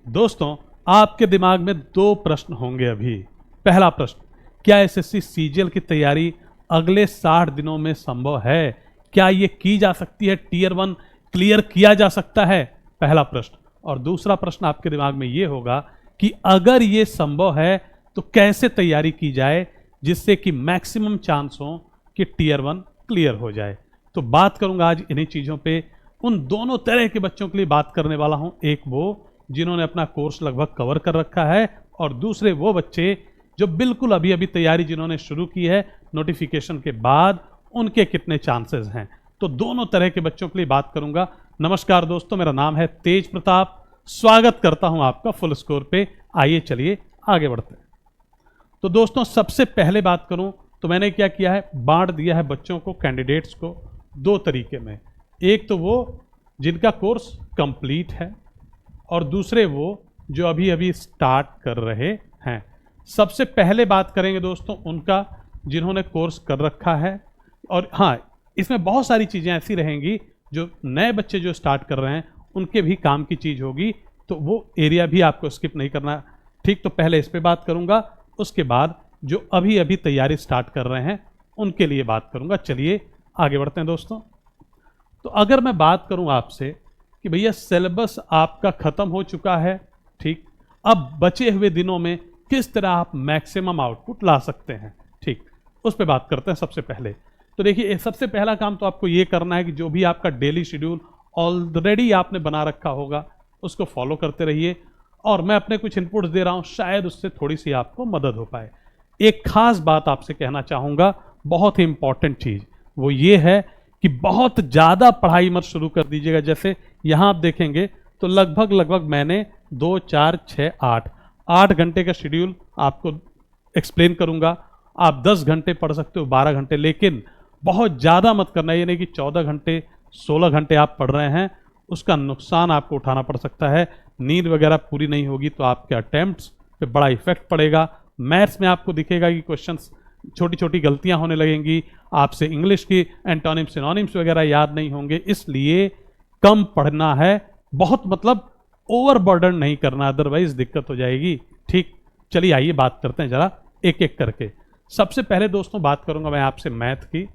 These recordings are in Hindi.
दोस्तों, आपके दिमाग में दो प्रश्न होंगे अभी। पहला प्रश्न, क्या एसएससी सीजीएल की तैयारी अगले 60 दिनों में संभव है? क्या ये की जा सकती है? टीयर 1 क्लियर किया जा सकता है? पहला प्रश्न। और दूसरा प्रश्न आपके दिमाग में ये होगा कि अगर ये संभव है तो कैसे तैयारी की जाए जिससे कि मैक्सिमम चांस हो कि टीयर 1 क्लियर हो जाए। तो बात करूंगा आज इन्हीं चीज़ों पे। उन दोनों तरह के बच्चों के लिए बात करने वाला हूं, एक वो जिन्होंने अपना कोर्स लगभग कवर कर रखा है और दूसरे वो बच्चे जो बिल्कुल अभी अभी तैयारी जिन्होंने शुरू की है नोटिफिकेशन के बाद, उनके कितने चांसेस हैं। तो दोनों तरह के बच्चों के लिए बात करूंगा। नमस्कार दोस्तों, मेरा नाम है तेज प्रताप, स्वागत करता हूं आपका फुल स्कोर पे। आइए चलिए आगे बढ़ते हैं। तो दोस्तों, सबसे पहले बात करूं तो मैंने क्या किया है, बांट दिया है बच्चों को, कैंडिडेट्स को दो तरीके में। एक तो वो जिनका कोर्स कंप्लीट है और दूसरे वो जो अभी अभी स्टार्ट कर रहे हैं। सबसे पहले बात करेंगे दोस्तों उनका जिन्होंने कोर्स कर रखा है। और हाँ, इसमें बहुत सारी चीज़ें ऐसी रहेंगी जो नए बच्चे जो स्टार्ट कर रहे हैं उनके भी काम की चीज़ होगी, तो वो एरिया भी आपको स्किप नहीं करना। ठीक, तो पहले इस पे बात करूंगा, उसके बाद जो अभी अभी तैयारी स्टार्ट कर रहे हैं उनके लिए बात करूंगा। चलिए आगे बढ़ते हैं दोस्तों। तो अगर मैं बात करूं आपसे कि भैया सिलेबस आपका ख़त्म हो चुका है, ठीक, अब बचे हुए दिनों में किस तरह आप मैक्सिमम आउटपुट ला सकते हैं, ठीक, उस पर बात करते हैं। सबसे पहले तो देखिए, सबसे पहला काम तो आपको ये करना है कि जो भी आपका डेली शेड्यूल ऑलरेडी आपने बना रखा होगा उसको फॉलो करते रहिए। और मैं अपने कुछ इनपुट्स दे रहा हूँ, शायद उससे थोड़ी सी आपको मदद हो पाए। एक खास बात आपसे कहना चाहूँगा, बहुत ही इंपॉर्टेंट चीज़, वो ये है कि बहुत ज़्यादा पढ़ाई मत शुरू कर दीजिएगा। जैसे यहाँ आप देखेंगे तो लगभग मैंने 2, 4, 6, 8 घंटे का शेड्यूल आपको एक्सप्लेन करूँगा। आप 10 घंटे पढ़ सकते हो, 12 घंटे, लेकिन बहुत ज़्यादा मत करना। ये नहीं कि 14 घंटे 16 घंटे आप पढ़ रहे हैं, उसका नुकसान आपको उठाना पड़ सकता है। नींद वगैरह पूरी नहीं होगी तो आपके अटेम्प्ट्स पे बड़ा इफेक्ट पड़ेगा। मैथ्स में आपको दिखेगा कि क्वेश्चंस छोटी छोटी गलतियां होने लगेंगी, आपसे इंग्लिश की एंटोनिम्स सिनोनिम्स वगैरह याद नहीं होंगे। इसलिए कम पढ़ना है, बहुत मतलब ओवरबर्डन नहीं करना, अदरवाइज दिक्कत हो जाएगी। ठीक, चलिए आइए बात करते हैं जरा एक एक करके। सबसे पहले दोस्तों बात करूंगा मैं आपसे मैथ की।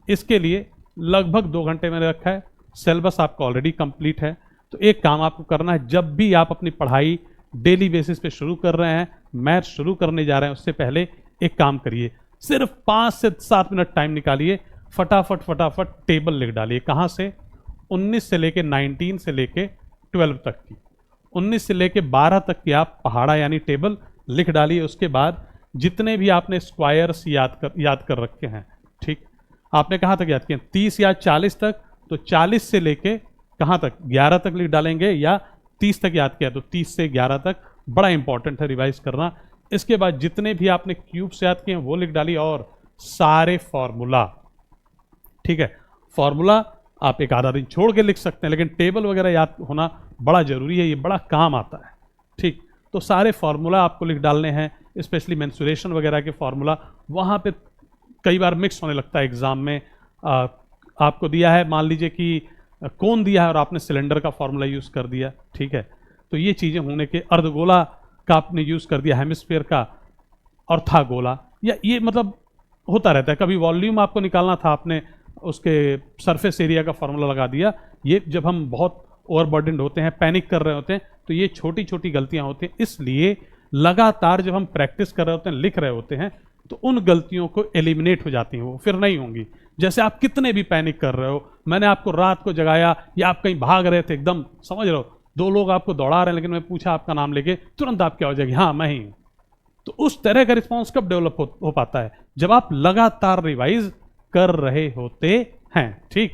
इसके लिए लगभग 2 घंटे मैंने रखा है। सिलेबस आपका ऑलरेडी कंप्लीट है, तो एक काम आपको करना है, जब भी आप अपनी पढ़ाई डेली बेसिस पे शुरू कर रहे हैं, मैथ शुरू करने जा रहे हैं, उससे पहले एक काम करिए, सिर्फ 5 से 7 मिनट टाइम निकालिए, फटाफट टेबल लिख डालिए। कहाँ से? 19 से लेके 19 से लेके 12 तक की, 19 से लेके 12 तक की आप पहाड़ा यानी टेबल लिख डालिए। उसके बाद जितने भी आपने स्क्वायर्स याद कर रखे हैं, ठीक, आपने कहाँ तक याद किए? 30 या 40 तक, तो 40 से लेके कहाँ तक? 11 तक लिख डालेंगे, या 30 तक याद किया तो 30 से 11 तक, बड़ा इंपॉर्टेंट है रिवाइज करना। इसके बाद जितने भी आपने क्यूब से याद किए हैं वो लिख डालिए, और सारे फॉर्मूला, ठीक है, फॉर्मूला आप एक आधा दिन छोड़ के लिख सकते हैं, लेकिन टेबल वगैरह याद होना बड़ा जरूरी है, ये बड़ा काम आता है। ठीक, तो सारे फॉर्मूला आपको लिख डालने हैं, स्पेशली मेंसुरेशन वगैरह के फॉर्मूला। वहाँ पे कई बार मिक्स होने लगता है एग्जाम में। आपको दिया है, मान लीजिए कि कौन दिया है और आपने सिलेंडर का फॉर्मूला यूज़ कर दिया, ठीक है, तो ये चीज़ें होने के, अर्धगोला का आपने यूज़ कर दिया, हेमिस्फीयर का, और था गोला, या ये मतलब होता रहता है। कभी वॉल्यूम आपको निकालना था, आपने उसके सरफेस एरिया का फॉर्मूला लगा दिया। ये जब हम बहुत ओवरबर्डन्ड होते हैं, पैनिक कर रहे होते हैं, तो ये छोटी छोटी गलतियां होती हैं। इसलिए लगातार जब हम प्रैक्टिस कर रहे होते हैं, लिख रहे होते हैं, तो उन गलतियों को एलिमिनेट हो जाती हैं, वो फिर नहीं होंगी। जैसे आप कितने भी पैनिक कर रहे हो, मैंने आपको रात को जगाया या आप कहीं भाग रहे थे, एकदम समझ रहे हो, 2 लोग आपको दौड़ा रहे हैं, लेकिन मैं पूछा आपका नाम लेके, तुरंत आप क्या हो जाएगी? हाँ मैं ही हूँ। तो उस तरह का रिस्पॉन्स कब डेवलप हो पाता है? जब आप लगातार रिवाइज कर रहे होते हैं। ठीक,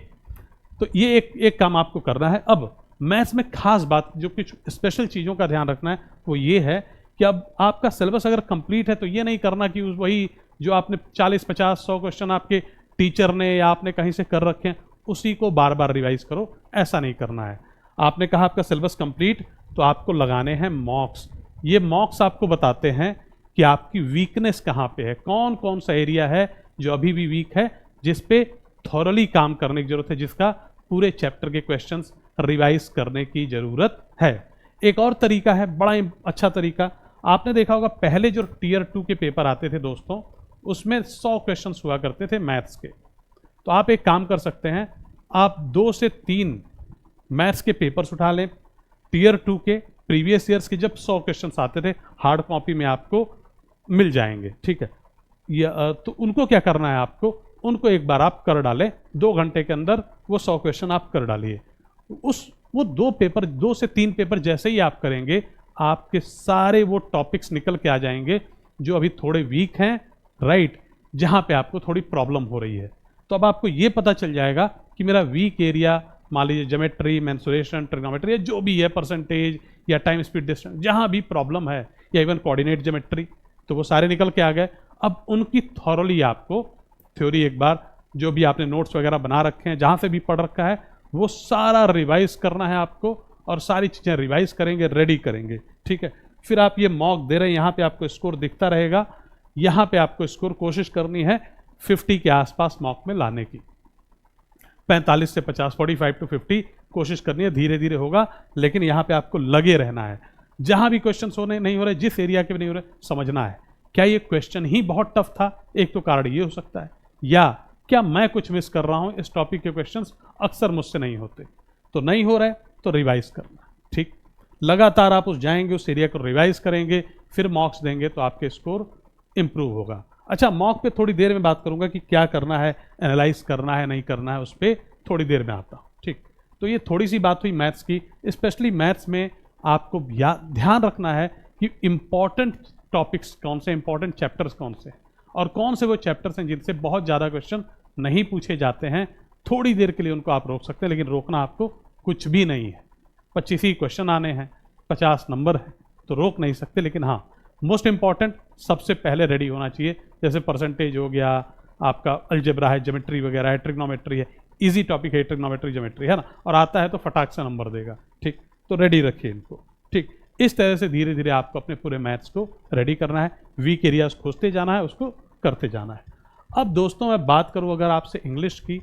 तो ये एक काम आपको करना है। अब मैथ्स में खास बात, जो कुछ स्पेशल चीज़ों का ध्यान रखना है, वो ये है कि अब आपका सिलेबस अगर कंप्लीट है तो ये नहीं करना कि वही जो आपने 40, 50, 100 क्वेश्चन आपके टीचर ने या आपने कहीं से कर रखे हैं, उसी को बार बार रिवाइज करो, ऐसा नहीं करना है। आपने कहा आपका सिलेबस कंप्लीट, तो आपको लगाने हैं मॉक्स। ये मॉक्स आपको बताते हैं कि आपकी वीकनेस कहाँ पे है, कौन कौन सा एरिया है जो अभी भी वीक है, जिस पे थॉरली काम करने की जरूरत है, जिसका पूरे चैप्टर के क्वेश्चंस रिवाइज करने की जरूरत है। एक और तरीका है, बड़ा अच्छा तरीका, आपने देखा होगा पहले जो टीयर 2 के पेपर आते थे दोस्तों, उसमें 100 क्वेश्चंस हुआ करते थे मैथ्स के। तो आप एक काम कर सकते हैं, आप 2 से 3 मैथ्स के पेपर्स उठा लें, टीयर 2 के प्रीवियस ईयर्स के जब 100 क्वेश्चंस आते थे हार्ड कॉपी में आपको मिल जाएंगे, ठीक है। तो उनको क्या करना है आपको, उनको एक बार आप कर डालें, 2 घंटे के अंदर वो 100 क्वेश्चन आप कर डालिए। वो 2 से 3 पेपर जैसे ही आप करेंगे, आपके सारे वो टॉपिक्स निकल के आ जाएंगे जो अभी थोड़े वीक हैं, राइट, जहाँ पे आपको थोड़ी प्रॉब्लम हो रही है। तो अब आपको ये पता चल जाएगा कि मेरा वीक एरिया, मान लीजिए ज्योमेट्री, मेंसुरेशन, ट्रिग्नोमेट्री, जो भी है, परसेंटेज या टाइम स्पीड डिस्टेंस, जहाँ भी प्रॉब्लम है, या इवन कोऑर्डिनेट ज्योमेट्री, तो वो सारे निकल के आ गए। अब उनकी थॉरली आपको थ्योरी एक बार, जो भी आपने नोट्स वगैरह बना रखे हैं, जहाँ से भी पढ़ रखा है, वो सारा रिवाइज करना है आपको, और सारी चीज़ें रिवाइज करेंगे, रेडी करेंगे, ठीक है। फिर आप ये मॉक दे रहे हैं, यहाँ पे आपको स्कोर दिखता रहेगा, यहाँ पे आपको स्कोर कोशिश करनी है 50 के आसपास मॉक में लाने की, 45 से 50, 45 to 50 कोशिश करनी है। धीरे धीरे होगा, लेकिन यहाँ पे आपको लगे रहना है। जहाँ भी क्वेश्चन होने नहीं हो रहे, जिस एरिया के भी नहीं हो रहे, समझना है क्या ये क्वेश्चन ही बहुत टफ था, एक तो कारण ये हो सकता है, या क्या मैं कुछ मिस कर रहा हूँ, इस टॉपिक के क्वेश्चंस अक्सर मुझसे नहीं होते। तो नहीं हो रहे तो रिवाइज करना, ठीक। लगातार आप जाएंगे, उस एरिया को रिवाइज करेंगे, फिर मॉक्स देंगे, तो आपके स्कोर इंप्रूव होगा। अच्छा, मॉक पे थोड़ी देर में बात करूंगा कि क्या करना है, एनालाइज करना है नहीं करना है, उस पर थोड़ी देर में आता हूँ, ठीक। तो ये थोड़ी सी बात हुई मैथ्स की। स्पेशली मैथ्स में आपको ध्यान रखना है कि इंपॉर्टेंट टॉपिक्स कौन से, इंपॉर्टेंट चैप्टर्स कौन से, और कौन से वो चैप्टर्स हैं जिनसे बहुत ज़्यादा क्वेश्चन नहीं पूछे जाते हैं। थोड़ी देर के लिए उनको आप रोक सकते हैं, लेकिन रोकना आपको कुछ भी नहीं है। 25 ही क्वेश्चन आने हैं, 50 नंबर है, तो रोक नहीं सकते। लेकिन हाँ, मोस्ट इंपॉर्टेंट सबसे पहले रेडी होना चाहिए, जैसे परसेंटेज हो गया, आपका अलजेब्रा है, ज्योमेट्री वगैरह है, ट्रिग्नोमेट्री है, इजी टॉपिक है ट्रिग्नोमेट्री ज्योमेट्री, है ना, और आता है तो फटाक से नंबर देगा, ठीक। तो रेडी रखिए इनको, ठीक। इस तरह से धीरे धीरे आपको अपने पूरे मैथ्स को रेडी करना है, वीक एरियाज खोजते जाना है, उसको करते जाना है। अब दोस्तों मैं बात करूँ अगर आपसे इंग्लिश की,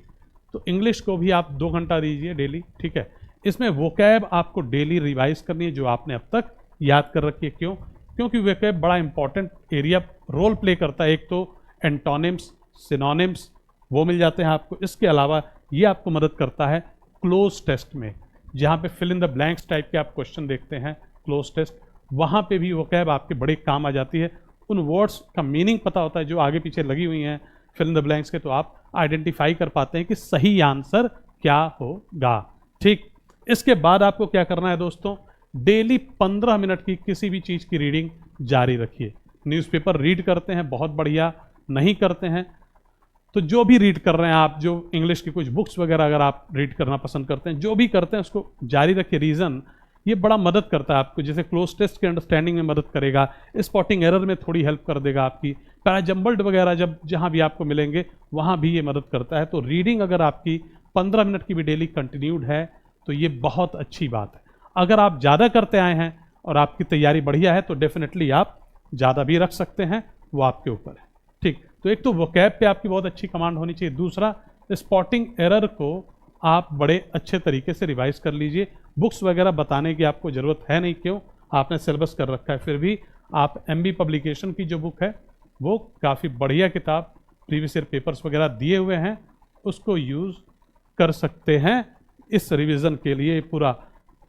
तो इंग्लिश को भी आप 2 घंटा दीजिए डेली, ठीक है। इसमें वोकैब आपको डेली रिवाइज करनी है, जो आपने अब तक याद कर रखी है। क्यों? क्योंकि वोकैब बड़ा इंपॉर्टेंट एरिया रोल प्ले करता है। एक तो एंटोनिम्स, सिनोनिम्स वो मिल जाते हैं आपको। इसके अलावा ये आपको मदद करता है क्लोज टेस्ट में, जहाँ पे fill in the blanks type के आप क्वेश्चन देखते हैं, क्लोज टेस्ट, वहाँ पे भी वोकैब आपके बड़े काम आ जाती है। उन वर्ड्स का मीनिंग पता होता है जो आगे पीछे लगी हुई हैं फिल इन द ब्लैंक्स के, तो आप आइडेंटिफाई कर पाते हैं कि सही आंसर क्या होगा, ठीक। इसके बाद आपको क्या करना है दोस्तों, डेली 15 मिनट की किसी भी चीज़ की रीडिंग जारी रखिए। न्यूज़पेपर रीड करते हैं, बहुत बढ़िया, नहीं करते हैं तो जो भी रीड कर रहे हैं आप, जो इंग्लिश की कुछ बुक्स वगैरह अगर आप रीड करना पसंद करते हैं, जो भी करते हैं उसको जारी रखिए। रीज़न ये बड़ा मदद करता है आपको, जैसे क्लोज टेस्ट के अंडरस्टैंडिंग में मदद करेगा, स्पॉटिंग एरर में थोड़ी हेल्प कर देगा आपकी, पैराजम्बल्ड वगैरह जब जहाँ भी आपको मिलेंगे वहाँ भी ये मदद करता है। तो रीडिंग अगर आपकी 15 मिनट की भी डेली कंटिन्यूड है तो ये बहुत अच्छी बात है। अगर आप ज़्यादा करते आए हैं और आपकी तैयारी बढ़िया है तो डेफिनेटली आप ज़्यादा भी रख सकते हैं, वो आपके ऊपर है, ठीक। तो एक तो वोकैब पे आपकी बहुत अच्छी कमांड होनी चाहिए। दूसरा, स्पॉटिंग एरर को आप बड़े अच्छे तरीके से रिवाइज कर लीजिए। बुक्स वगैरह बताने की आपको ज़रूरत है नहीं, क्यों, आपने सिलेबस कर रखा है। फिर भी आप MB पब्लिकेशन की जो बुक है वो काफ़ी बढ़िया किताब, प्रीवियस ईयर पेपर्स वगैरह दिए हुए हैं, उसको यूज़ कर सकते हैं इस रिवीजन के लिए, पूरा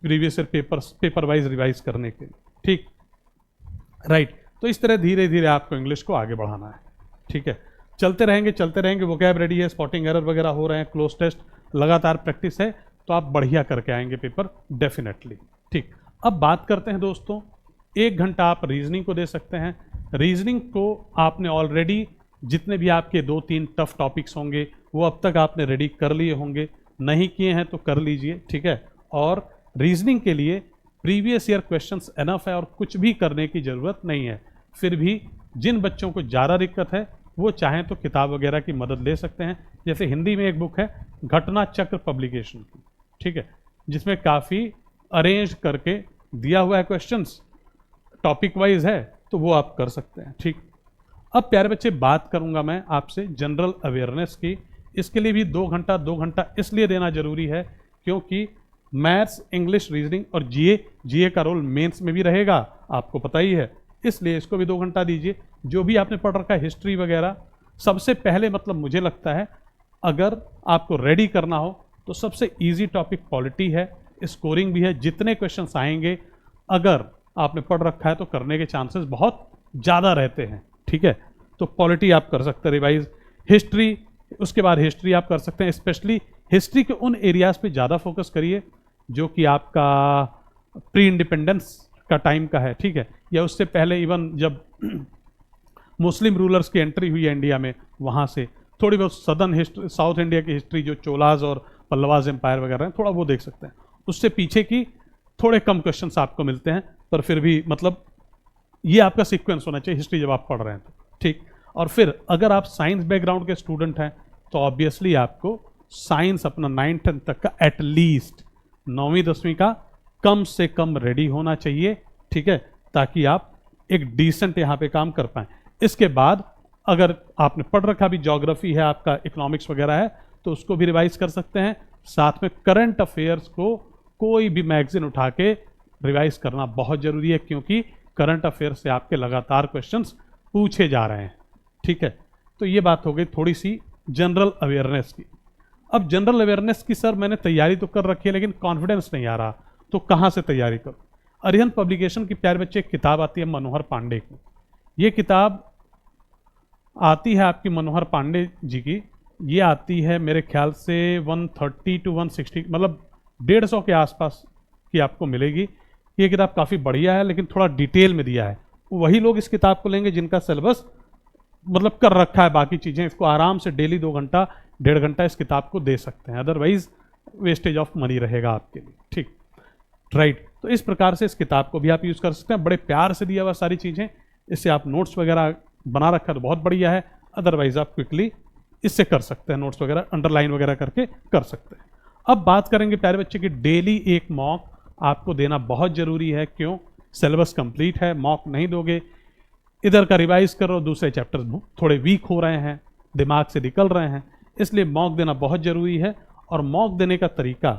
previous year paper wise revise करने के लिए, ठीक, राइट। तो इस तरह धीरे धीरे आपको इंग्लिश को आगे बढ़ाना है, ठीक है। चलते रहेंगे, वोकैब रेडी है, स्पॉटिंग एरर वगैरह हो रहे हैं, क्लोज टेस्ट लगातार प्रैक्टिस है, तो आप बढ़िया करके आएंगे पेपर डेफिनेटली, ठीक। अब बात करते हैं दोस्तों, 1 घंटा आप रीजनिंग को दे सकते हैं। रीजनिंग को आपने ऑलरेडी जितने भी आपके 2-3 टफ टॉपिक्स होंगे वो अब तक आपने रेडी कर लिए होंगे, नहीं किए हैं तो कर लीजिए, ठीक है। और रीजनिंग के लिए प्रीवियस ईयर क्वेश्चंस एनफ है और कुछ भी करने की ज़रूरत नहीं है। फिर भी जिन बच्चों को ज़्यादा दिक्कत है वो चाहें तो किताब वगैरह की मदद ले सकते हैं। जैसे हिंदी में एक बुक है घटना चक्र पब्लिकेशन की, ठीक है, जिसमें काफ़ी अरेंज करके दिया हुआ है, क्वेश्चंस टॉपिक वाइज है, तो वो आप कर सकते हैं, ठीक। अब प्यारे बच्चे बात करूंगा मैं आपसे जनरल अवेयरनेस की। इसके लिए भी 2 घंटा इसलिए देना जरूरी है क्योंकि मैथ्स, इंग्लिश, रीजनिंग और जीए का रोल मेंस में भी रहेगा, आपको पता ही है, इसलिए इसको भी 2 घंटा दीजिए। जो भी आपने पढ़ रखा है हिस्ट्री वगैरह, सबसे पहले मतलब मुझे लगता है अगर आपको रेडी करना हो तो सबसे इजी टॉपिक पॉलिटी है, स्कोरिंग भी है, जितने क्वेश्चंस आएंगे अगर आपने पढ़ रखा है तो करने के चांसेस बहुत ज़्यादा रहते हैं, ठीक है। तो पॉलिटी आप कर सकते हैं रिवाइज, हिस्ट्री, उसके बाद हिस्ट्री आप कर सकते हैं, स्पेशली हिस्ट्री के उन एरियाज पे ज़्यादा फोकस करिए जो कि आपका प्री इंडिपेंडेंस का टाइम का है, ठीक है, या उससे पहले इवन जब मुस्लिम रूलर्स की एंट्री हुई है इंडिया में, वहाँ से थोड़ी बहुत सदर्न हिस्ट्री, साउथ इंडिया की हिस्ट्री जो चोलाज और पल्लवाज एम्पायर वगैरह हैं, थोड़ा वो देख सकते हैं। उससे पीछे की थोड़े कम क्वेश्चंस आपको मिलते हैं, पर फिर भी मतलब ये आपका सीक्वेंस होना चाहिए हिस्ट्री जब आप पढ़ रहे हैं तो, ठीक। और फिर अगर आप साइंस बैकग्राउंड के स्टूडेंट हैं तो ऑब्वियसली आपको साइंस अपना 9th-10th तक का एटलीस्ट 9वीं-10वीं का कम से कम रेडी होना चाहिए, ठीक है, ताकि आप एक डिसेंट यहाँ पे काम कर पाएँ। इसके बाद अगर आपने पढ़ रखा भी, ज्योग्राफी है आपका, इकोनॉमिक्स वगैरह है, तो उसको भी रिवाइज कर सकते हैं। साथ में करंट अफेयर्स को कोई भी मैगजीन उठा के रिवाइज करना बहुत ज़रूरी है, क्योंकि करंट अफेयर्स से आपके लगातार क्वेश्चंस पूछे जा रहे हैं, ठीक है। तो ये बात हो गई थोड़ी सी जनरल अवेयरनेस की। अब जनरल अवेयरनेस की सर मैंने तैयारी तो कर रखी है लेकिन कॉन्फिडेंस नहीं आ रहा, तो कहाँ से तैयारी करूँ? अरिहंत पब्लिकेशन की प्यारे बच्चे एक किताब आती है मनोहर पांडे की। ये किताब आती है आपकी मनोहर पांडे जी की, ये आती है मेरे ख्याल से 130 to 160, मतलब 150 के आसपास की आपको मिलेगी। ये किताब काफ़ी बढ़िया है लेकिन थोड़ा डिटेल में दिया है। वही लोग इस किताब को लेंगे जिनका सिलेबस मतलब कर रखा है, बाकी चीज़ें इसको आराम से डेली 2 घंटा 1.5 घंटा इस किताब को दे सकते हैं, अदरवाइज वेस्टेज ऑफ मनी रहेगा आपके लिए, ठीक, राइट। तो इस प्रकार से इस किताब को भी आप यूज़ कर सकते हैं, बड़े प्यार से दिया हुआ सारी चीज़ें, इससे आप नोट्स वगैरह बना रखा है तो बहुत बढ़िया है, अदरवाइज आप क्विकली इससे कर सकते हैं, नोट्स वगैरह अंडरलाइन वगैरह करके कर सकते हैं। अब बात करेंगे प्यारे बच्चे की, डेली एक मॉक आपको देना बहुत ज़रूरी है। क्यों? सिलेबस कंप्लीट है, मॉक नहीं दोगे, इधर का रिवाइज करो, दूसरे चैप्टर्स थोड़े वीक हो रहे हैं, दिमाग से निकल रहे हैं, इसलिए मॉक देना बहुत ज़रूरी है। और मॉक देने का तरीका,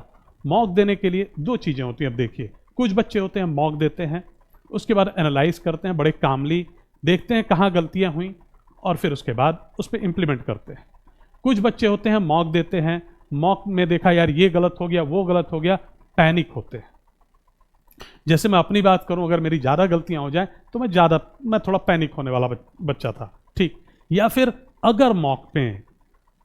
मॉक देने के लिए 2 चीज़ें होती हैं। अब देखिए, कुछ बच्चे होते हैं मॉक देते हैं, उसके बाद एनालाइज करते हैं बड़े कामली, देखते हैं कहाँ गलतियाँ हुई और फिर उसके बाद उस पर इम्प्लीमेंट करते हैं। कुछ बच्चे होते हैं मॉक देते हैं, मॉक में देखा यार ये गलत हो गया, वो गलत हो गया, पैनिक होते हैं। जैसे मैं अपनी बात करूं, अगर मेरी ज़्यादा गलतियां हो जाएं तो मैं थोड़ा पैनिक होने वाला बच्चा था, ठीक। या फिर अगर मॉक पे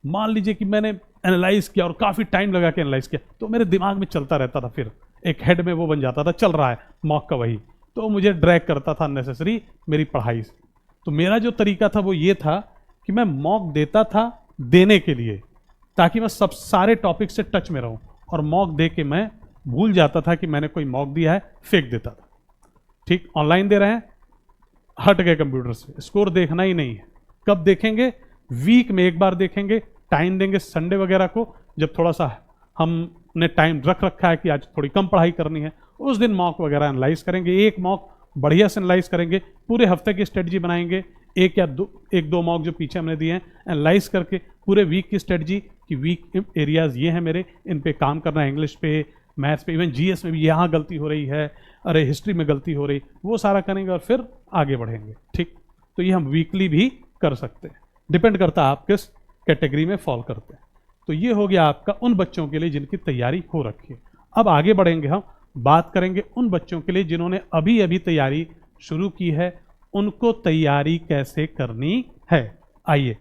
मान लीजिए कि मैंने एनालाइज किया और काफ़ी टाइम लगा के एनालाइज किया, तो मेरे दिमाग में चलता रहता था, फिर एक हेड में वो बन जाता था, चल रहा है मॉक का वही, तो मुझे ड्रैग करता था नेसेसरी मेरी पढ़ाई से। तो मेरा जो तरीका था वो ये था कि मैं मॉक देता था देने के लिए, ताकि मैं सब सारे टॉपिक से टच में रहूं, और मॉक दे के मैं भूल जाता था कि मैंने कोई मॉक दिया है, फेंक देता था, ठीक। ऑनलाइन दे रहे हैं, हट गए कंप्यूटर से, स्कोर देखना ही नहीं है। कब देखेंगे? वीक में एक बार देखेंगे, टाइम देंगे संडे वगैरह को, जब थोड़ा सा हमने टाइम रख रखा है कि आज थोड़ी कम पढ़ाई करनी है, उस दिन मॉक वगैरह एनालाइज करेंगे, एक मॉक बढ़िया से एनालाइज करेंगे, पूरे हफ्ते की स्ट्रेटजी बनाएंगे, एक दो मॉक जो पीछे हमने दिए हैं एनालाइज करके, पूरे वीक की स्ट्रेटजी कि वीक एरियाज ये हैं मेरे, इन पे काम करना है, इंग्लिश पे, मैथ्स पे, इवन जीएस में भी यहाँ गलती हो रही है, अरे हिस्ट्री में गलती हो रही, वो सारा करेंगे और फिर आगे बढ़ेंगे, ठीक। तो ये हम वीकली भी कर सकते हैं, डिपेंड करता है आप किस कैटेगरी में फॉल करते हैं। तो ये हो गया आपका उन बच्चों के लिए जिनकी तैयारी हो रखी है। अब आगे बढ़ेंगे, हम बात करेंगे उन बच्चों के लिए जिन्होंने अभी अभी तैयारी शुरू की है, उनको तैयारी कैसे करनी है। आइए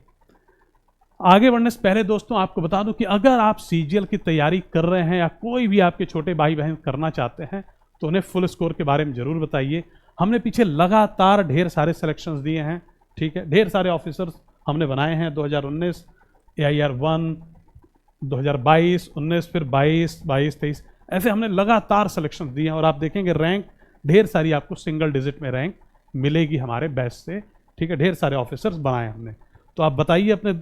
आगे बढ़ने से पहले दोस्तों आपको बता दूं कि अगर आप सीजीएल की तैयारी कर रहे हैं या कोई भी आपके छोटे भाई बहन करना चाहते हैं तो उन्हें फुल स्कोर के बारे में जरूर बताइए। हमने पीछे लगातार ढेर सारे सिलेक्शंस दिए हैं, ठीक है, ढेर सारे ऑफिसर्स हमने बनाए हैं, 2019 AIR 1, 2022, 19, फिर 22, 23, ऐसे हमने लगातार सिलेक्शन दिए हैं। और आप देखेंगे रैंक ढेर सारी आपको सिंगल डिजिट में रैंक मिलेगी हमारे बैच से, ठीक है, ढेर सारे ऑफिसर्स बनाए हमने। तो आप बताइए अपने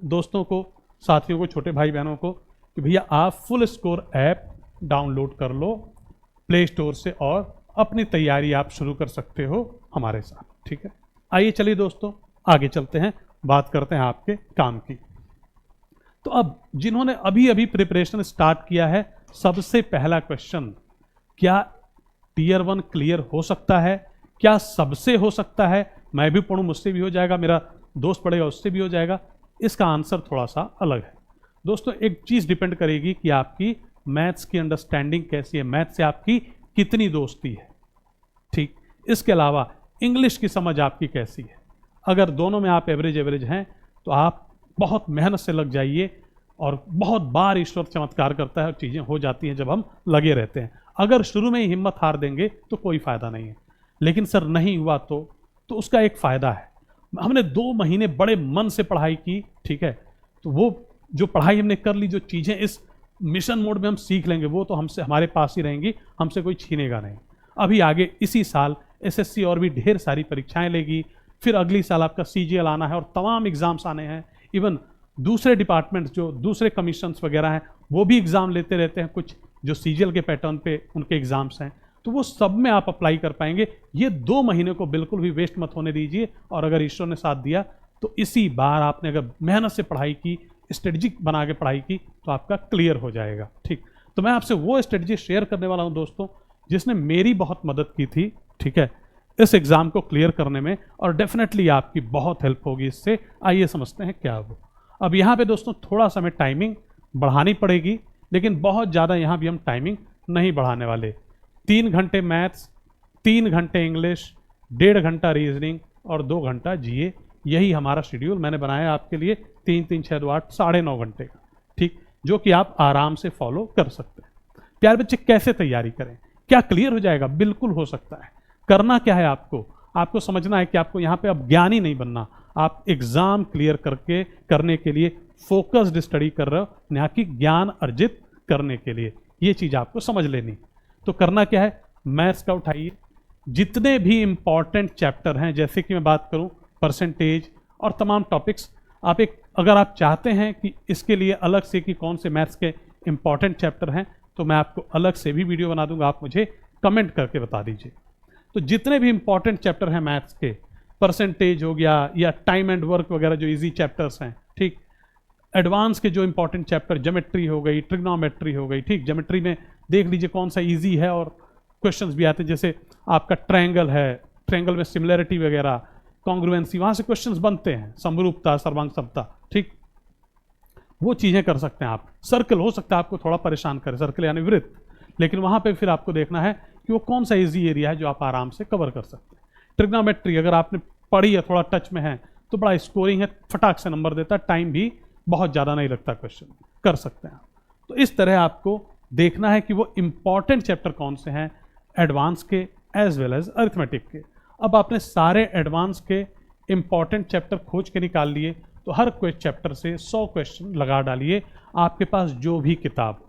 दोस्तों को, साथियों को, छोटे भाई बहनों को कि भैया आप फुल स्कोर ऐप डाउनलोड कर लो प्ले स्टोर से और अपनी तैयारी आप शुरू कर सकते हो हमारे साथ, ठीक है। आइए चलिए दोस्तों आगे चलते हैं, बात करते हैं आपके काम की। तो अब जिन्होंने अभी अभी प्रिपरेशन स्टार्ट किया है सबसे पहला क्वेश्चन, क्या टीयर 1 क्लियर हो सकता है? क्या सबसे हो सकता है? मैं भी पढ़ूं मुझसे भी हो जाएगा, मेरा दोस्त पढ़ेगा उससे भी हो जाएगा? इसका आंसर थोड़ा सा अलग है दोस्तों। एक चीज़ डिपेंड करेगी कि आपकी मैथ्स की अंडरस्टैंडिंग कैसी है, मैथ्स से आपकी कितनी दोस्ती है, ठीक। इसके अलावा इंग्लिश की समझ आपकी कैसी है। अगर दोनों में आप एवरेज हैं तो आप बहुत मेहनत से लग जाइए, और बहुत बार ईश्वर चमत्कार करता है और चीज़ें हो जाती हैं जब हम लगे रहते हैं। अगर शुरू में ही हिम्मत हार देंगे तो कोई फ़ायदा नहीं है, लेकिन सर नहीं हुआ तो उसका एक फ़ायदा है। हमने 2 महीने बड़े मन से पढ़ाई की, ठीक है, तो वो जो पढ़ाई हमने कर ली, जो चीज़ें इस मिशन मोड में हम सीख लेंगे वो तो हमसे हमारे पास ही रहेंगी, हमसे कोई छीनेगा नहीं। अभी आगे इसी साल एसएससी और भी ढेर सारी परीक्षाएं लेगी, फिर अगली साल आपका सीजीएल आना है और तमाम एग्ज़ाम्स आने हैं। इवन दूसरे डिपार्टमेंट्स जो दूसरे कमीशंस वगैरह हैं वो भी एग्ज़ाम लेते रहते हैं, कुछ जो सीजीएल के पैटर्न पे उनके एग्ज़ाम्स हैं, तो वो सब में आप अप्लाई कर पाएंगे। ये 2 महीने को बिल्कुल भी वेस्ट मत होने दीजिए, और अगर ईश्वर ने साथ दिया तो इसी बार आपने अगर मेहनत से पढ़ाई की, स्ट्रेटजी बना के पढ़ाई की, तो आपका क्लियर हो जाएगा, ठीक। तो मैं आपसे वो स्ट्रेटजी शेयर करने वाला हूँ दोस्तों जिसने मेरी बहुत मदद की थी, ठीक है, इस एग्ज़ाम को क्लियर करने में, और डेफिनेटली आपकी बहुत हेल्प होगी इससे। आइए समझते हैं क्या वो। अब यहाँ पे दोस्तों थोड़ा सा हमें टाइमिंग बढ़ानी पड़ेगी, लेकिन बहुत ज़्यादा यहाँ भी हम टाइमिंग नहीं बढ़ाने वाले। 3 घंटे मैथ्स, 3 घंटे इंग्लिश, 1.5 घंटा रीजनिंग और 2 घंटा जीए, यही हमारा शेड्यूल मैंने बनाया आपके लिए। 3 3 6 2 8 9.5 घंटे का, ठीक, जो कि आप आराम से फॉलो कर सकते हैं। प्यारे बच्चे, कैसे तैयारी करें? क्या क्लियर हो जाएगा? बिल्कुल हो सकता है। करना क्या है आपको समझना है कि आपको यहाँ पे अब ज्ञानी नहीं बनना, आप एग्जाम क्लियर करने के लिए फोकस्ड स्टडी कर रहे हो, ना कि ज्ञान अर्जित करने के लिए। ये चीज़ आपको समझ लेनी। तो करना क्या है, मैथ्स का उठाइए, जितने भी इंपॉर्टेंट चैप्टर हैं, जैसे कि मैं बात करूं परसेंटेज और तमाम टॉपिक्स, अगर आप चाहते हैं कि इसके लिए अलग से कि कौन से मैथ्स के इंपॉर्टेंट चैप्टर हैं, तो मैं आपको अलग से भी वीडियो बना दूंगा, आप मुझे कमेंट करके बता दीजिए। तो जितने भी इंपॉर्टेंट चैप्टर हैं मैथ्स के, परसेंटेज हो गया या टाइम एंड वर्क वगैरह जो इजी चैप्टर्स हैं, ठीक, एडवांस के जो इंपॉर्टेंट चैप्टर, ज्योमेट्री हो गई, ट्रिग्नोमेट्री हो गई, ठीक, ज्योमेट्री में देख लीजिए कौन सा इजी है, और क्वेश्चंस भी आते हैं, जैसे आपका ट्रायंगल है, ट्रायंगल में सिमिलैरिटी वगैरह, कॉन्ग्रुएंसी, वहाँ से क्वेश्चंस बनते हैं, समरूपता, सर्वांग समता, ठीक, वो चीज़ें कर सकते हैं आप। सर्कल हो सकता है आपको थोड़ा परेशान करे, सर्कल यानी वृत्त, लेकिन वहाँ पे फिर आपको देखना है कि वो कौन सा इजी एरिया है जो आप आराम से कवर कर सकते हैं। ट्रिग्नोमेट्री अगर आपने पढ़ी है, थोड़ा टच में है, तो बड़ा स्कोरिंग है, फटाक से नंबर देता है, टाइम भी बहुत ज़्यादा नहीं लगता, क्वेश्चन कर सकते हैं आप। तो इस तरह आपको देखना है कि वो इंपॉर्टेंट चैप्टर कौन से हैं एडवांस के एज वेल एज अरिथमेटिक के। अब आपने सारे एडवांस के इंपॉर्टेंट चैप्टर खोज के निकाल लिए, तो हर कोई चैप्टर से 100 क्वेश्चन लगा डालिए। आपके पास जो भी किताब,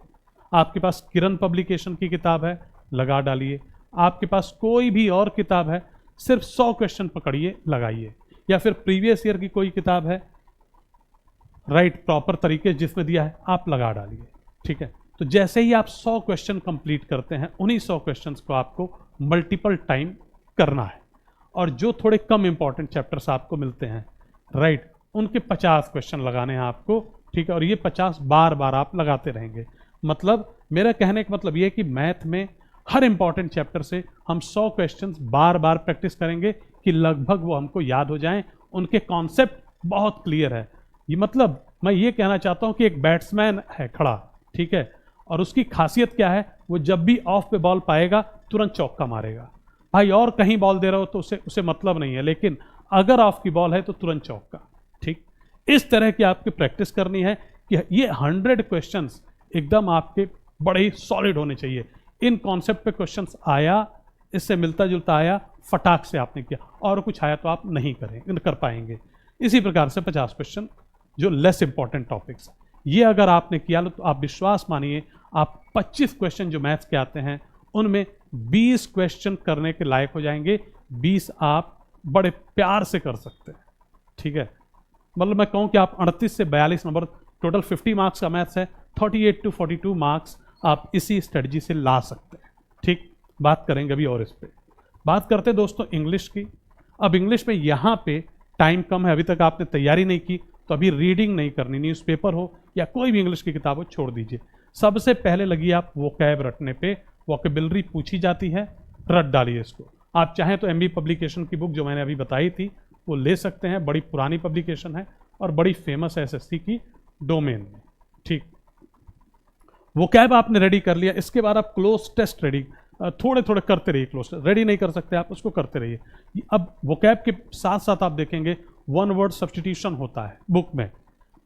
आपके पास किरण पब्लिकेशन की किताब है, लगा डालिए। आपके पास कोई भी और किताब है, सिर्फ 100 क्वेश्चन पकड़िए, लगाइए। या फिर प्रीवियस ईयर की कोई किताब है, राइट, प्रॉपर तरीके जिसमें दिया है, आप लगा डालिए, ठीक है। तो जैसे ही आप 100 क्वेश्चन कंप्लीट करते हैं, उन्हीं 100 क्वेश्चंस को आपको मल्टीपल टाइम करना है, और जो थोड़े कम इंपॉर्टेंट चैप्टर्स आपको मिलते हैं, राइट, उनके 50 क्वेश्चन लगाने हैं आपको, ठीक है। और ये 50 बार बार आप लगाते रहेंगे। मतलब मेरा कहने का मतलब ये है कि मैथ में हर इंपॉर्टेंट चैप्टर से हम 100 क्वेश्चंस बार बार प्रैक्टिस करेंगे कि लगभग वो हमको याद हो जाएं, उनके कॉन्सेप्ट बहुत क्लियर है। ये मतलब मैं ये कहना चाहता हूँ कि एक बैट्समैन है खड़ा, ठीक है, और उसकी खासियत क्या है, वो जब भी ऑफ पे बॉल पाएगा तुरंत चौका मारेगा। भाई और कहीं बॉल दे रहे हो तो उसे मतलब नहीं है, लेकिन अगर ऑफ की बॉल है तो तुरंत चौका, ठीक। इस तरह की आपकी प्रैक्टिस करनी है कि ये 100 क्वेश्चंस एकदम आपके बड़े ही सॉलिड होने चाहिए। इन कॉन्सेप्ट पे क्वेश्चंस आया, इससे मिलता जुलता आया, फटाक से आपने किया, और कुछ आया तो आप नहीं कर पाएंगे। इसी प्रकार से 50 क्वेश्चन जो लेस इंपॉर्टेंट टॉपिक्स, ये अगर आपने किया तो आप विश्वास मानिए, आप 25 क्वेश्चन जो मैथ्स के आते हैं उनमें 20 क्वेश्चन करने के लायक हो जाएंगे। 20 आप बड़े प्यार से कर सकते हैं, ठीक है। मतलब मैं कहूँ कि आप 38 से 42 नंबर, टोटल 50 मार्क्स का मैथ्स है, 38 to 42 मार्क्स आप इसी स्ट्रेटजी से ला सकते हैं, ठीक। बात करेंगे अभी और इस पर। बात करते हैं दोस्तों इंग्लिश की। अब इंग्लिश में यहाँ पे टाइम कम है, अभी तक आपने तैयारी नहीं की, तो अभी रीडिंग नहीं करनी, न्यूज़पेपर हो या कोई भी इंग्लिश की किताब हो छोड़ दीजिए। सबसे पहले लगी आप वोकैब रटने पे, वोकेबलरी पूछी जाती है, रट डालिए इसको। आप चाहें तो एमबी पब्लिकेशन की बुक जो मैंने अभी बताई थी वो ले सकते हैं, बड़ी पुरानी पब्लिकेशन है और बड़ी फेमस है एसएससी की डोमेन में। ठीक, वोकैब आपने रेडी कर लिया, इसके बाद आप क्लोज टेस्ट रेडी थोड़े थोड़े करते रहिए। क्लोज टेस्ट रेडी नहीं कर सकते आप, उसको करते रहिए। अब वोकैब के साथ साथ आप देखेंगे वन वर्ड सब्स्टिट्यूशन होता है बुक में,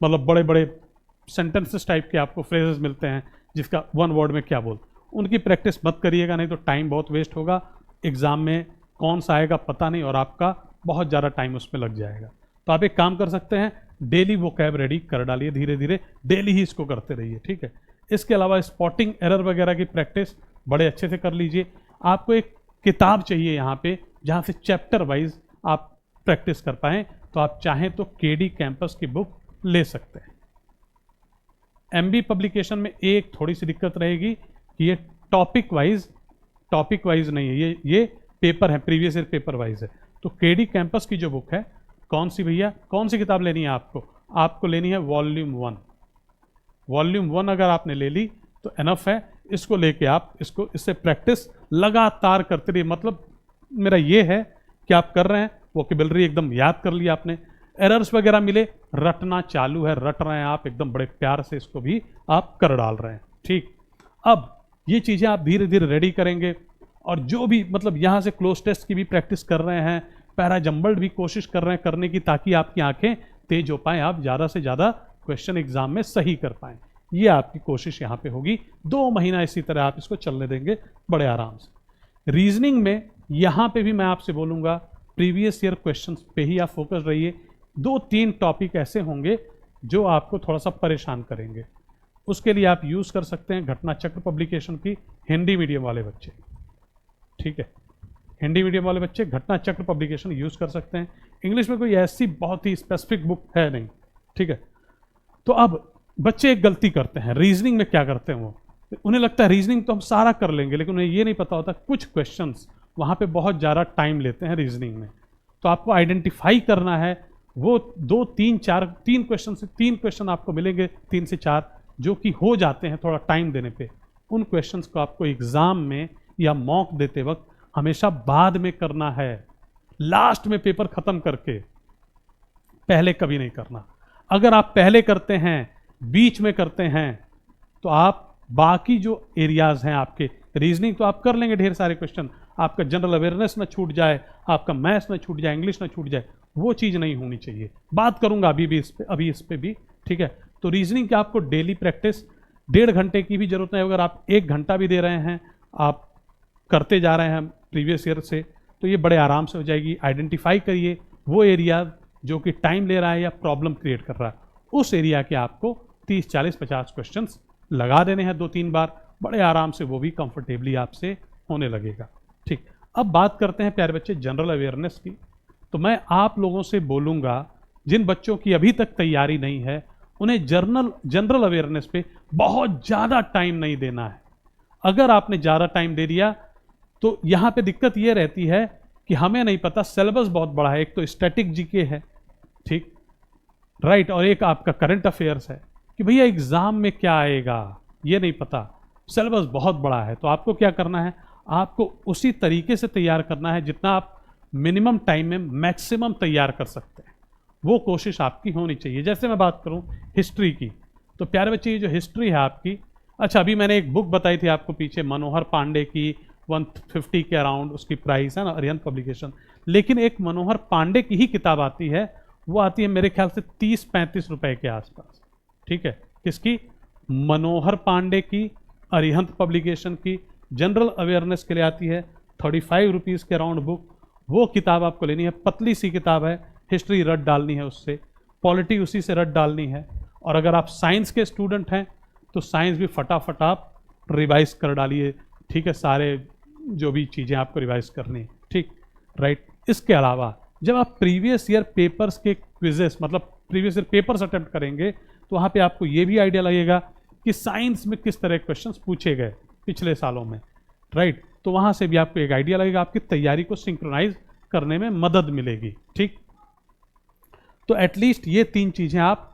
मतलब बड़े बड़े सेंटेंसेस टाइप के आपको फ्रेजेस मिलते हैं जिसका वन वर्ड में क्या बोल, उनकी प्रैक्टिस मत करिएगा, नहीं तो टाइम बहुत वेस्ट होगा। एग्जाम में कौन सा आएगा पता नहीं और आपका बहुत ज़्यादा टाइम उसमें लग जाएगा। तो आप एक काम कर सकते हैं, डेली वोकैब रेडी कर डालिए, धीरे धीरे डेली ही इसको करते रहिए। ठीक है, इसके अलावा स्पॉटिंग एरर वगैरह की प्रैक्टिस बड़े अच्छे से कर लीजिए। आपको एक किताब चाहिए यहाँ पे जहाँ से चैप्टर वाइज आप प्रैक्टिस कर पाएँ, तो आप चाहें तो केडी कैंपस की बुक ले सकते हैं। एमबी पब्लिकेशन में एक थोड़ी सी दिक्कत रहेगी कि ये टॉपिक वाइज नहीं है, ये पेपर है, प्रीवियस ईयर पेपर वाइज है। तो केडी कैंपस की जो बुक है, कौन सी भैया, कौन सी किताब लेनी है आपको लेनी है वॉल्यूम 1 अगर आपने ले ली तो एनफ है। इसको लेके आप इससे प्रैक्टिस लगातार करते रहिए। मतलब मेरा ये है कि आप कर रहे हैं, वोकेबलरी एकदम याद कर लिया आपने, एरर्स वगैरह मिले रटना चालू है, रट रहे हैं आप एकदम बड़े प्यार से, इसको भी आप कर डाल रहे हैं। ठीक, अब ये चीज़ें आप धीरे धीरे रेडी करेंगे और जो भी मतलब यहाँ से क्लोज टेस्ट की भी प्रैक्टिस कर रहे हैं, पैरा जंबल्ड भी कोशिश कर रहे हैं करने की, ताकि आपकी आंखें तेज हो पाएँ, आप ज़्यादा से ज़्यादा क्वेश्चन एग्जाम में सही कर पाएँ। ये आपकी कोशिश यहाँ पे होगी। 2 महीना इसी तरह आप इसको चलने देंगे बड़े आराम से। रीजनिंग में यहाँ पे भी मैं आपसे बोलूँगा प्रीवियस ईयर क्वेश्चंस पे ही आप फोकस रहिए। 2-3 टॉपिक ऐसे होंगे जो आपको थोड़ा सा परेशान करेंगे, उसके लिए आप यूज़ कर सकते हैं घटना चक्र पब्लिकेशन की, हिंदी मीडियम वाले बच्चे। ठीक है, हिंदी मीडियम वाले बच्चे घटना चक्र पब्लिकेशन यूज़ कर सकते हैं। इंग्लिश में कोई ऐसी बहुत ही स्पेसिफिक बुक है नहीं। ठीक है, तो अब बच्चे एक गलती करते हैं रीजनिंग में, क्या करते हैं वो, उन्हें लगता है रीजनिंग तो हम सारा कर लेंगे, लेकिन उन्हें ये नहीं पता होता कुछ क्वेश्चंस वहाँ पे बहुत ज़्यादा टाइम लेते हैं रीजनिंग में। तो आपको आइडेंटिफाई करना है वो 3 क्वेश्चन आपको मिलेंगे, 3 से 4 जो कि हो जाते हैं थोड़ा टाइम देने पे। उन क्वेश्चंस को आपको एग्जाम में या मॉक देते वक्त हमेशा बाद में करना है, लास्ट में पेपर खत्म करके, पहले कभी नहीं करना। अगर आप पहले करते हैं, बीच में करते हैं, तो आप बाकी जो एरियाज हैं आपके, रीजनिंग तो आप कर लेंगे ढेर सारे क्वेश्चन, आपका जनरल अवेयरनेस ना छूट जाए, आपका मैथ्स ना छूट जाए, इंग्लिश ना छूट जाए, वो चीज़ नहीं होनी चाहिए। बात करूंगा अभी इस पे भी। ठीक है, तो रीजनिंग की आपको डेली प्रैक्टिस 1.5 घंटे की भी जरूरत नहीं। अगर आप 1 घंटा भी दे रहे हैं, आप करते जा रहे हैं प्रीवियस ईयर से, तो ये बड़े आराम से हो जाएगी। आइडेंटिफाई करिए वो एरिया जो कि टाइम ले रहा है या प्रॉब्लम क्रिएट कर रहा है, उस एरिया के आपको 30, 40, 50 क्वेश्चंस लगा देने हैं 2-3 बार, बड़े आराम से वो भी कंफर्टेबली आपसे होने लगेगा। ठीक, अब बात करते हैं प्यारे बच्चे जनरल अवेयरनेस की। तो मैं आप लोगों से बोलूँगा, जिन बच्चों की अभी तक तैयारी नहीं है, उन्हें जनरल अवेयरनेस पे बहुत ज़्यादा टाइम नहीं देना है। अगर आपने ज़्यादा टाइम दे दिया तो यहाँ पे दिक्कत ये रहती है कि हमें नहीं पता, सिलेबस बहुत बड़ा है, एक तो स्टैटिक जीके है, ठीक राइट, और एक आपका करंट अफेयर्स है, कि भैया एग्जाम में क्या आएगा ये नहीं पता, सिलेबस बहुत बड़ा है। तो आपको क्या करना है, आपको उसी तरीके से तैयार करना है जितना आप मिनिमम टाइम में मैक्सिमम तैयार कर सकते हैं, वो कोशिश आपकी होनी चाहिए। जैसे मैं बात करूं हिस्ट्री की, तो प्यारे बच्चे ये जो हिस्ट्री है आपकी, अच्छा अभी मैंने एक बुक बताई थी आपको पीछे, मनोहर पांडे की, 150 के अराउंड उसकी प्राइस है ना, अरिहंत पब्लिकेशन। लेकिन एक मनोहर पांडे की ही किताब आती है, वो आती है मेरे ख्याल से 30-35 रुपए के आसपास। ठीक है, किसकी, मनोहर पांडे की, अरिहंत पब्लिकेशन की, जनरल अवेयरनेस के लिए आती है 35 रुपीज़ के अराउंड बुक। वो किताब आपको लेनी है, पतली सी किताब है, हिस्ट्री रट डालनी है उससे, पॉलिटी उसी से रट डालनी है। और अगर आप साइंस के स्टूडेंट हैं तो साइंस भी फटाफट आप रिवाइज कर डालिए। ठीक है, सारे जो भी चीज़ें आपको रिवाइज करनी है, ठीक राइट। इसके अलावा जब आप प्रीवियस ईयर पेपर्स के क्विजेस, मतलब प्रीवियस ईयर पेपर्स अटेम्प्ट करेंगे, तो वहाँ पे आपको ये भी आइडिया लगेगा कि साइंस में किस तरह क्वेश्चंस पूछे गए पिछले सालों में, राइट। तो वहाँ से भी आपको एक आइडिया लगेगा, आपकी तैयारी को सिंक्रोनाइज करने में मदद मिलेगी। ठीक, तो एटलीस्ट ये 3 चीज़ें आप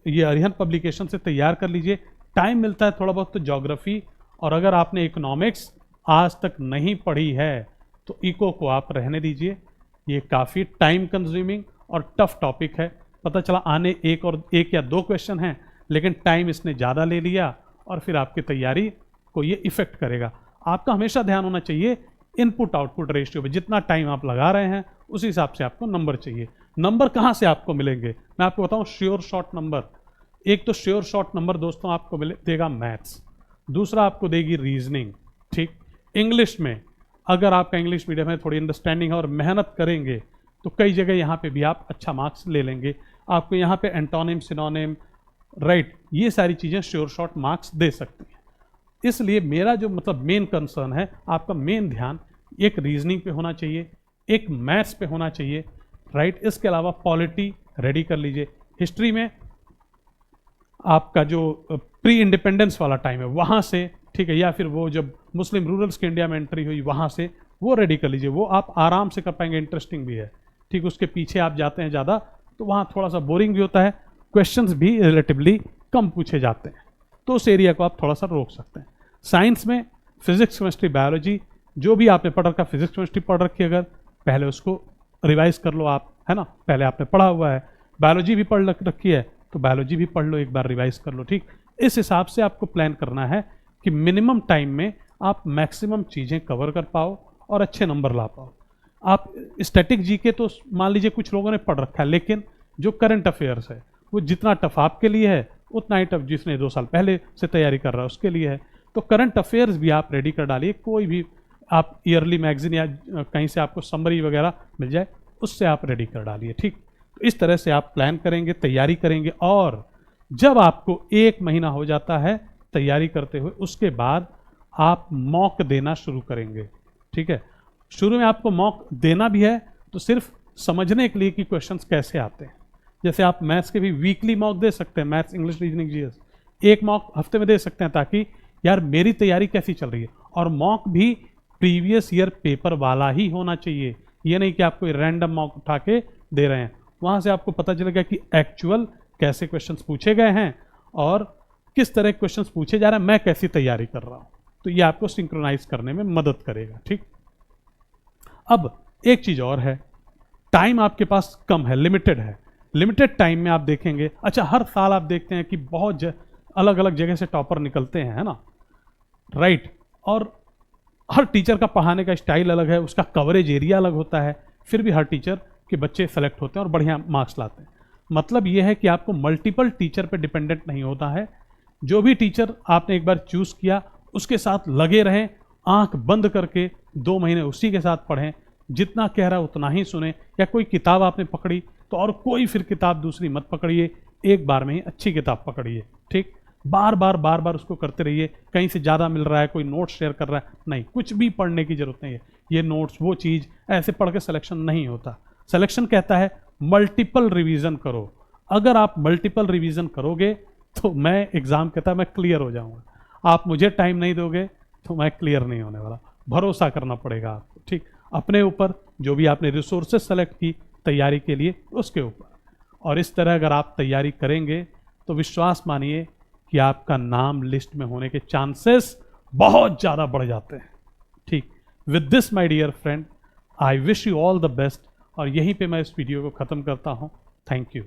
ये अरिहंत पब्लिकेशन से तैयार कर लीजिए। टाइम मिलता है थोड़ा बहुत तो ज्योग्राफी, और अगर आपने इकोनॉमिक्स आज तक नहीं पढ़ी है तो इको को आप रहने दीजिए, ये काफ़ी टाइम कंज्यूमिंग और टफ टॉपिक है। पता चला आने एक या दो क्वेश्चन हैं, लेकिन टाइम इसने ज़्यादा ले लिया और फिर आपकी तैयारी को ये इफेक्ट करेगा। आपका हमेशा ध्यान होना चाहिए इनपुट आउटपुट रेशियो पे, जितना टाइम आप लगा रहे हैं उस हिसाब से आपको नंबर चाहिए। नंबर कहाँ से आपको मिलेंगे, मैं आपको बताऊँ, श्योर शॉर्ट नंबर। एक तो श्योर शॉर्ट नंबर दोस्तों आपको देगा मैथ्स, दूसरा आपको देगी रीजनिंग, ठीक। इंग्लिश में अगर आपका इंग्लिश मीडियम है, थोड़ी अंडरस्टैंडिंग है और मेहनत करेंगे तो कई जगह यहाँ पे भी आप अच्छा मार्क्स ले लेंगे। आपको यहाँ पे एंटोनिम, सिनोनिम, राइट, ये सारी चीज़ें श्योर शॉर्ट मार्क्स दे सकती हैं। इसलिए मेरा जो मतलब मेन कंसर्न है, आपका मेन ध्यान एक रीजनिंग पे होना चाहिए, एक मैथ्स पे होना चाहिए, राइट। इसके अलावा पॉलिटी रेडी कर लीजिए। हिस्ट्री में आपका जो प्री इंडिपेंडेंस वाला टाइम है वहाँ से, ठीक है, या फिर वो जब मुस्लिम रूरल्स की इंडिया में एंट्री हुई वहाँ से वो रेडी कर लीजिए, वो आप आराम से कर पाएंगे, इंटरेस्टिंग भी है, ठीक। उसके पीछे आप जाते हैं ज़्यादा तो वहाँ थोड़ा सा बोरिंग भी होता है, क्वेश्चंस भी रिलेटिवली कम पूछे जाते हैं, तो उस एरिया को आप थोड़ा सा रोक सकते हैं। साइंस में फिजिक्स, केमिस्ट्री, बायोलॉजी, जो भी आपने पढ़ रखा, फिजिक्स केमिस्ट्री पढ़ रखी है अगर, पहले उसको रिवाइज कर लो आप, है ना, पहले आपने पढ़ा हुआ है। बायोलॉजी भी पढ़ रखी है तो बायोलॉजी भी पढ़ लो, एक बार रिवाइज कर लो, ठीक। इस हिसाब से आपको प्लान करना है कि मिनिमम टाइम में आप मैक्सिमम चीज़ें कवर कर पाओ और अच्छे नंबर ला पाओ। आप स्टैटिक जीके तो मान लीजिए कुछ लोगों ने पढ़ रखा है, लेकिन जो करंट अफेयर्स है वो जितना टफ आपके लिए है उतना ही टफ जिसने 2 साल पहले से तैयारी कर रहा है उसके लिए है। तो करंट अफेयर्स भी आप रेडी कर डालिए, कोई भी आप ईयरली मैगजीन या कहीं से आपको समरी वगैरह मिल जाए उससे आप रेडी कर डालिए, ठीक। तो इस तरह से आप प्लान करेंगे, तैयारी करेंगे, और जब आपको 1 महीना हो जाता है तैयारी करते हुए, उसके बाद आप मॉक देना शुरू करेंगे, ठीक है। शुरू में आपको मॉक देना भी है तो सिर्फ समझने के लिए कि क्वेश्चंस कैसे आते हैं। जैसे आप मैथ्स के भी वीकली मॉक दे सकते हैं, मैथ्स, इंग्लिश, रीजनिंग, जीएस, एक मॉक हफ्ते में दे सकते हैं, ताकि यार मेरी तैयारी कैसी चल रही है। और मॉक भी प्रीवियस ईयर पेपर वाला ही होना चाहिए, ये नहीं कि आप कोई रैंडम मॉक उठा के दे रहे हैं। वहाँ से आपको पता चलेगा कि एक्चुअल कैसे क्वेश्चंस पूछे गए हैं और किस तरह क्वेश्चंस पूछे जा रहे हैं, मैं कैसी तैयारी कर रहा हूँ। तो ये आपको सिंक्रोनाइज करने में मदद करेगा, ठीक। अब एक चीज़ और है, टाइम आपके पास कम है, लिमिटेड है। लिमिटेड टाइम में आप देखेंगे, अच्छा हर साल आप देखते हैं कि बहुत अलग अलग जगह से टॉपर निकलते हैं, है ना, राइट। और हर टीचर का पढ़ाने का स्टाइल अलग है, उसका कवरेज एरिया अलग होता है, फिर भी हर टीचर के बच्चे सेलेक्ट होते हैं और बढ़िया मार्क्स लाते हैं। मतलब ये है कि आपको मल्टीपल टीचर पे डिपेंडेंट नहीं होता है। जो भी टीचर आपने एक बार चूज़ किया उसके साथ लगे रहें, आंख बंद करके 2 महीने उसी के साथ पढ़ें, जितना कह रहा है उतना ही सुने। या कोई किताब आपने पकड़ी तो और कोई फिर किताब दूसरी मत पकड़िए, एक बार में ही अच्छी किताब पकड़िए, ठीक। बार बार उसको करते रहिए। कहीं से ज़्यादा मिल रहा है, कोई नोट्स शेयर कर रहा है, नहीं, कुछ भी पढ़ने की जरूरत नहीं है। ये नोट्स वो चीज़ ऐसे पढ़ के सिलेक्शन नहीं होता। सिलेक्शन कहता है मल्टीपल रिवीजन करो। अगर आप मल्टीपल रिवीजन करोगे तो मैं एग्ज़ाम कहता है मैं क्लियर हो जाऊंगा। आप मुझे टाइम नहीं दोगे तो मैं क्लियर नहीं होने वाला। भरोसा करना पड़ेगा आपको, ठीक, अपने ऊपर, जो भी आपने रिसोर्सेज सेलेक्ट की तैयारी के लिए उसके ऊपर। और इस तरह अगर आप तैयारी करेंगे तो विश्वास मानिए कि आपका नाम लिस्ट में होने के चांसेस बहुत ज़्यादा बढ़ जाते हैं, ठीक। With this my dear friend, I wish you all the best. और यहीं पे मैं इस वीडियो को ख़त्म करता हूँ। Thank you.